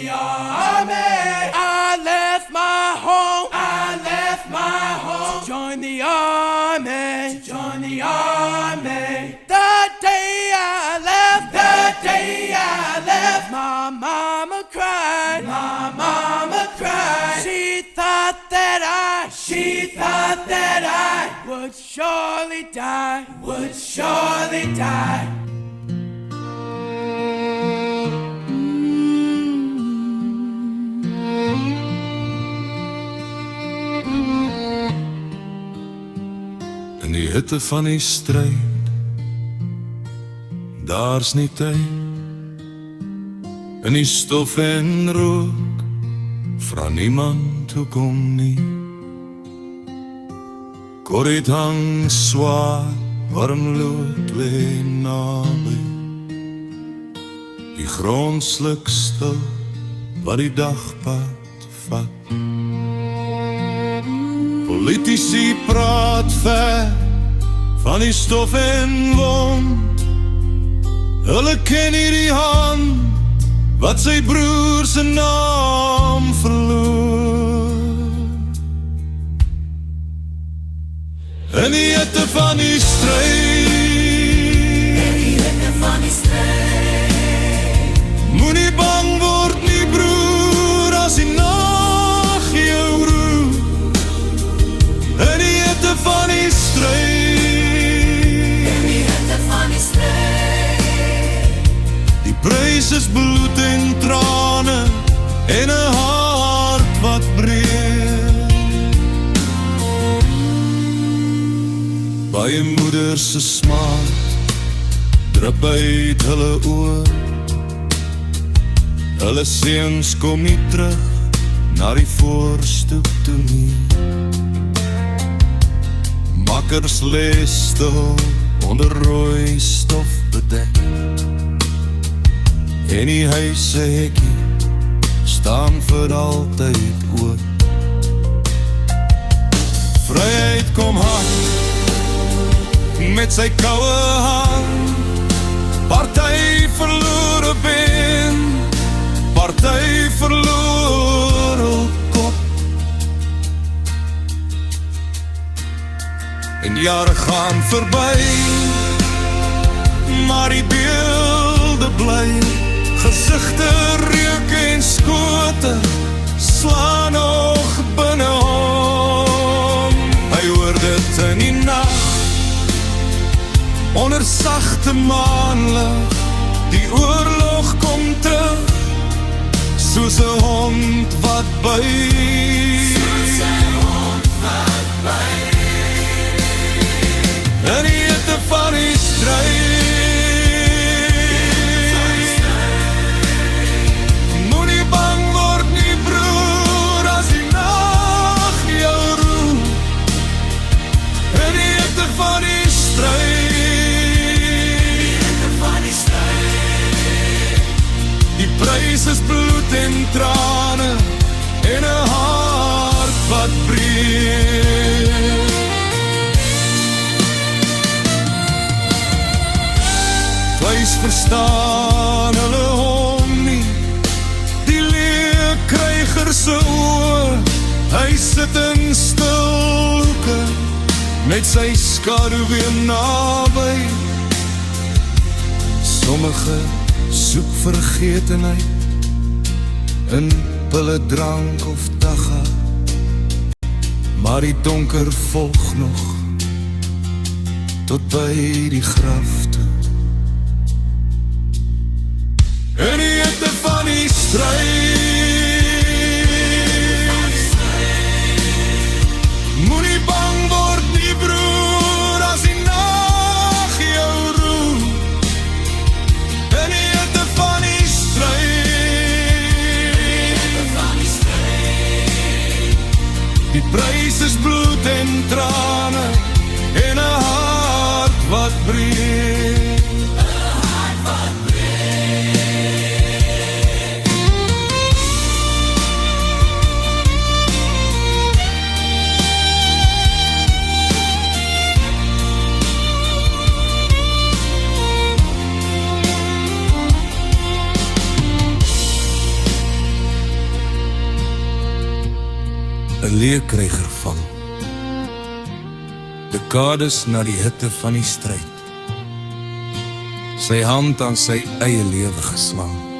the army. I left my home. I left my home to join the army. To join the army. The day I left. The day I left. My mama cried. My mama cried. She thought that I would surely die. Would surely die. In die hitte van die stryd, daar's nie tyd. In die stof en rook, vra niemand hoekom nie. Korriet hang swaar, warm lood lê naby. Die grond sluk stil, wat die dagpad vat. Politici praat ver, van die stof en wond. Hulle ken nie die hand, wat sy broer se naam verloor. In die hitte van die stryd, moenie bang word nie broer, as die nag jou roer. In die hitte van die stryd, die prys is bloed en trane, en 'n hart wat breek. Baie moeders se smaak drup uit hulle oor. Hulle seuns kom nie terug na die voorstoep toe nie. Makkers lê stil onder rooi stof bedek, en die huis se hekkie staan vir altyd oop. Vryheid kom hard met sy koue hand. Party verloor 'n pen, party verloor 'n kop. En jare gaan verby, maar die beelde bly. Gesigte, reuk en skote slaan nog binne hom. Hy hoor dit in die nag, onder sagte maanlig. Die oorlog kom terug, soos 'n hond wat byt. In die hitte van die stryd, moenie bang word nie broer, as die nag jou roer. In die hitte van die stryd, die prys is bloed en trane, en 'n hart wat breek. Vleis verstaan hulle hom nie, die leë kryger se oor. Hy sit in stilke, met sy skadu weer naby. Sommige soek vergetenheid in pille, drank of dagga, maar die donker volg nog tot by die graf toe. In die hitte van die stryd, moenie bang word nie broer, as die nag jou roer. In die hitte van die stryd, die prys is bloed en trane, en 'n hart wat breek. 'n leerkryger vang. Dekades na die hitte van die stryd, sy hand aan sy eie lewe geslaan.